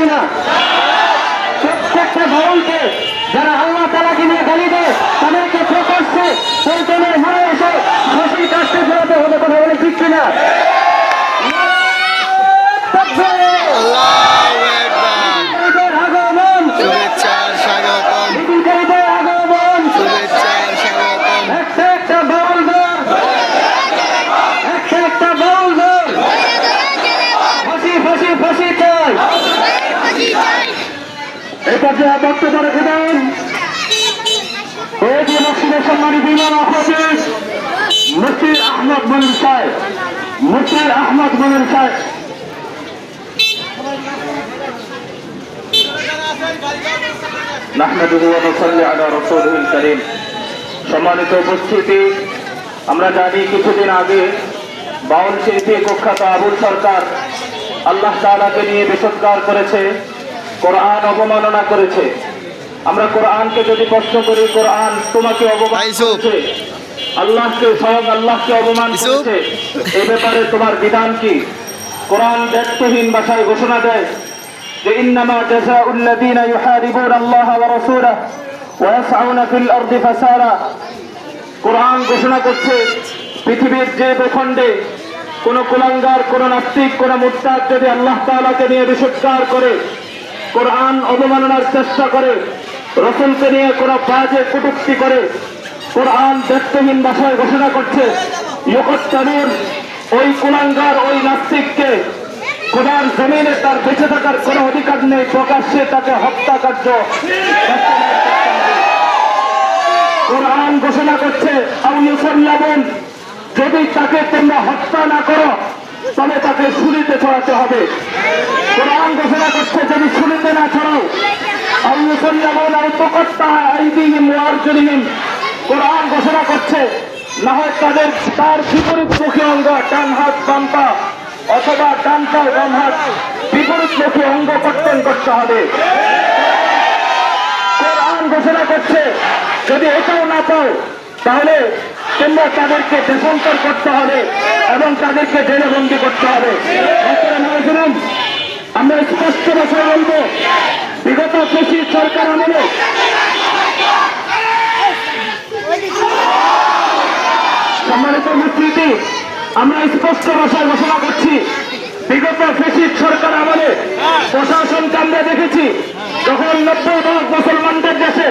কিনা? প্রত্যেকটা ভবনকে যারা আল্লাহ তাআলাকে নিয়ে গালি দেয় তাদেরকে প্রকাশ্যে পল্টনের মারা এসে ফাঁসির কাছে ফেরাতে হবে, কথা বলে ঠিক কিনা? বক্তব্য রেখে দেন মসজিদের সম্মানিত ইমাম হাফেজ মুফতি আহমদ মনির সাহেব, মুফতি আহমদ মনির সাহেব। নাহমাদুহু ওয়া নুসাল্লি আলা রাসূলিল কারীম। সম্মানিত উপস্থিতি, আমরা জানি কিছুদিন আগে বাউল শিল্পী কুখ্যাত আবুল সরকার আল্লাহ তাআলাকে নিয়ে বিষোদ্গার করেছে, কোরআন অবমাননা করেছে। আমরা কোরআনকে যদি প্রশ্ন করি, কোরআন তোমাকে অবমান করেছে, আল্লাহকে স্বয়ং আল্লাহকে অবমান করেছে, এই ব্যাপারে তোমার বিধান কি? কোরআন দায়িত্বহীন ভাষায় ঘোষণা দেয় যে ইন্নামা জাযাউল লাযীনা ইউহারিবুনা আল্লাহ ওয়া রাসূলাহু ওয়া ইয়াসআউনা ফিল আরদি ফাসারা। কোরআন ঘোষণা করছে পৃথিবীর যে ভূখণ্ডে কোন কুলাঙ্গার, কোন নাস্তিক, কোন মুরতাদ যদি আল্লাহ তাআলাকে নিয়ে বিষোদ্গার করে, কোরআন অবমাননার চেষ্টা করে, রাসূলকে নিয়ে কোন বাজে কটূক্তি করে, কোরআন দায়িত্বহীন ভাষায় ঘোষণা করছে ইউকতালুন, ওই কুলাঙ্গার, ওই নাস্তিককে খোদার জমিনে তার বেঁচে থাকার কোন অধিকার নেই, প্রকাশ্যে তাকে হত্যাকার্য। কোরআন ঘোষণা করছে আও ইউসাল্লাবুন, যদি তাকে তোমরা হত্যা না করো তবে তাকে শুলিতে ছড়াতে হবে। কোরআন ঘোষণা করছে যদি শুলিতে না ছড়াও আও ইউসাল্লাবুন আও তুকাত্তা আইদিহিম ওয়া আরজুলুহুম, কোরআন ঘোষণা করছে না হয় তার বিপরীতমুখী অঙ্গ, ডান হাত বাম পা, অথবা ডান পা বাম হাত, বিপরীতমুখী অঙ্গ কর্তন করতে হবে। কোরআন ঘোষণা করছে যদি এটাও না পাও তাহলে তোমরা তাদেরকে দেশান্তর করতে হবে এবং তাদেরকে জেলে বন্দী করতে হবে। আমরা স্পষ্ট ভাষায় বলবো, বিগত ফ্যাসিস্ট সরকার আমলে সম্মানিত উপস্থিতি, আমরা স্পষ্ট ভাষায় ঘোষণা করছি বিগত ফ্যাসিস্ট সরকার আমলে প্রশাসনকে আমরা দেখেছি যখন 90% মুসলমানদের দেশে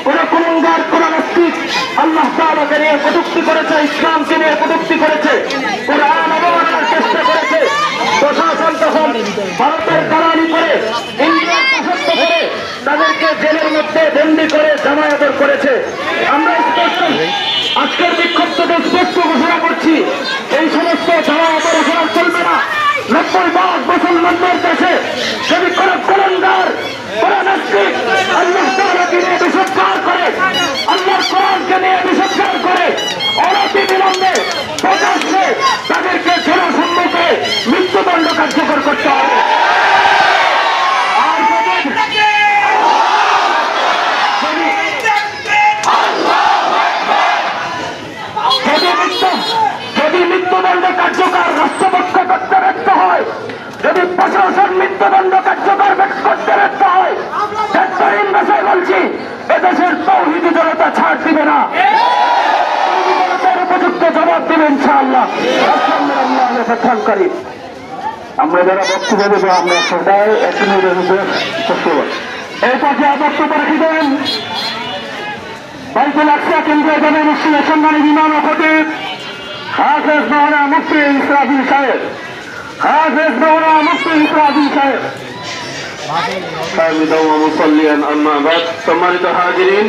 কোন কুলাঙ্গার, কোন নাস্তিক আল্লাহ তাআলাকে নিয়ে কটূক্তি করেছে, ইসলামকে নিয়ে কটূক্তি করেছে, কোরআন অবমাননার চেষ্টা করেছে, প্রশাসন তখন ভারতের দালালি করে, ইন্ডিয়ার দাসত্ব করে তাদেরকে জেলের মধ্যে বন্দী করে জামায়াত করেছে। আমরা স্পষ্ট আজকের বিক্ষোভ থেকে স্পষ্ট ঘোষণা করছি এই সমস্ত জামায়াত ঘোষণা চলবে না। 90% মুসলমানদের দেশে যদি কোন কুলাঙ্গার, কোন নাস্তিক আল্লাহ তাআলাকে নিয়ে বিষোদ্গার করে, আল্লাহর কোরআনকে নিয়ে বিষোদ্গার করে, অনতি বিলম্বে প্রকাশ্যে তাদেরকে জনসম্মুখে মৃত্যুদণ্ড কার্যকর করতে হবে। আর যদি মৃত্যুদণ্ড কার্যকর রাষ্ট্রপক্ষ করতে ব্যর্থ হয়, যদি প্রশাসন মৃত্যুদণ্ড কার্যকর করতে ব্যর্থ হয়, দায়িত্বহীন ভাষায় বলছি এদেশের তৌহিদি জনতা ছাড় দিবে না, উপযুক্ত জবাব দিবে ইনশাআল্লাহ। আমরা যারা বক্তব্য দেবো আমরা সবাই একটি এই পর্যায়ে বক্তব্য রেখে দেন বাইতুল আকসা কেন্দ্রীয় জামে মসজিদের সম্মানিত ইমাম খতিব হাফেজ মাওলানা মুফতি ইসরাফিল সাহেব, হাফেজ মাওলানা মুফতি ইসরাফিল সাহেব। সম্মানিত হাজিরিন,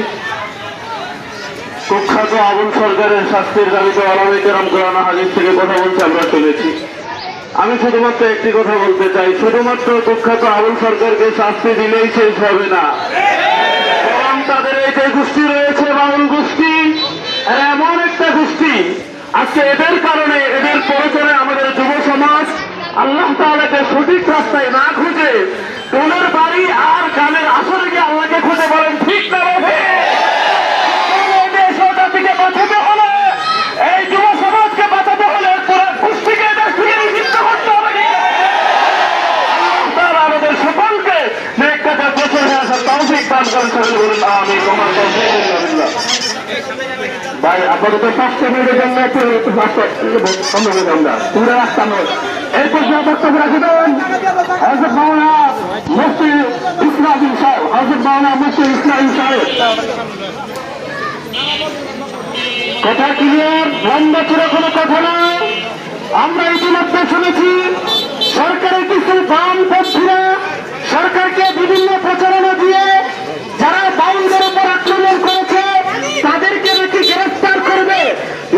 কুখ্যাত আবুল সরকারের শাস্তির দাবিতে ওলামায়ে কেরাম কোরআন হাদিস থেকে কথা বলছে, আমরা শুনেছি। আমি শুধুমাত্র একটি কথা বলতে চাই, শুধুমাত্র কুখ্যাত আবুল সরকারকে শাস্তি দিলেই শেষ হবে না, কারণ তাদের এই যে গোষ্ঠী রয়েছে বাউল গোষ্ঠী, এমন একটা গোষ্ঠী আজকে এদের কারণে, এদের প্ররোচনায় আমাদের যুব সমাজ আল্লাহ তাআলাকে সঠিক রাস্তায় না খুঁজে টোলের বাড়ি আর গানের আসরে গিয়ে আল্লাহকে খুঁজে, বলেন ঠিক না? থেকে বাঁচাতে হলে, এই যুব সমাজকে বাঁচাতে হলে পুরো গোষ্ঠীকে দেশ থেকে নিষিদ্ধ করতে হবে। আল্লাহ তাআলা আমাদের সকলকে দান করেন, সকলে বলুন আমিন। তোমার তৌফিক বিল্লাহ। ভাই আপাতত 5 মিনিটের জন্য একটু বন্ধ করে আমরা পুরো রাস্তা নয়। এরপর যে বক্তব্য রাখে দেন হযরত মাওলানা মুফতি ইসমাইল সাহেব, হযরত মাওলানা মুফতি ইসমাইল সাহেব। কথা ক্লিয়ার, লম্বা চূড়া কোনো কথা নয়। আমরা ইতিমধ্যে শুনেছি সরকারের কিছু বামপন্থীরা সরকারকে বিভিন্ন প্রচারণা দিয়ে যারা বাউলদের উপর আক্রমণ করেছে তাদেরকে নাকি গ্রেফতার করবে।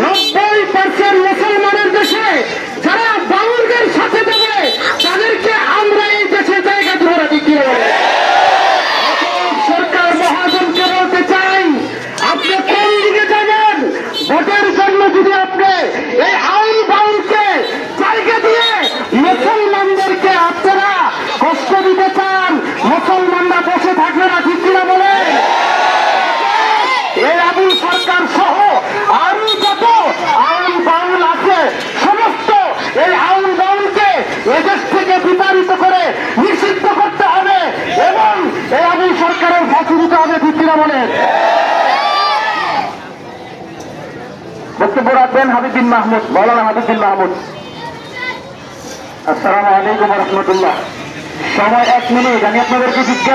90% মুসলমানের দেশে যারা বাউলদের সাথে দেবে তাদেরকে আমরা এই দেশে জায়গা ধরে দিতে হবে। সরকার মহাজনকে বলতে চাই, আপনি কোন দিকে যাবেন? ভোটের জন্য যদি আপনি এই আইন বাউলকে জায়গা দিয়ে মুসলমানদেরকে আপনারা কষ্ট দিতে চান, মুসলমানরা বসে থাকবে না, ঠিক কিনা বলেন? এই আবুল সরকার সহ আরো যত আইন বাউল আছে সমস্ত এই আইন বাউলকে এদেশ থেকে বিতাড়িত করে নিষিদ্ধ করতে হবে এবং এই আবুল সরকারের ফাঁসি দিতে হবে, ঠিক কিনা বলেন? বক্তব্য রাখবেন হাবিব বিন মাহমুদ, মাওলানা হাবিব বিন মাহমুদ। আসসালামু আলাইকুম ওয়া রাহমাতুল্লাহ। সময় 1 মিনিট। আমি আপনাদেরকে জিজ্ঞাসা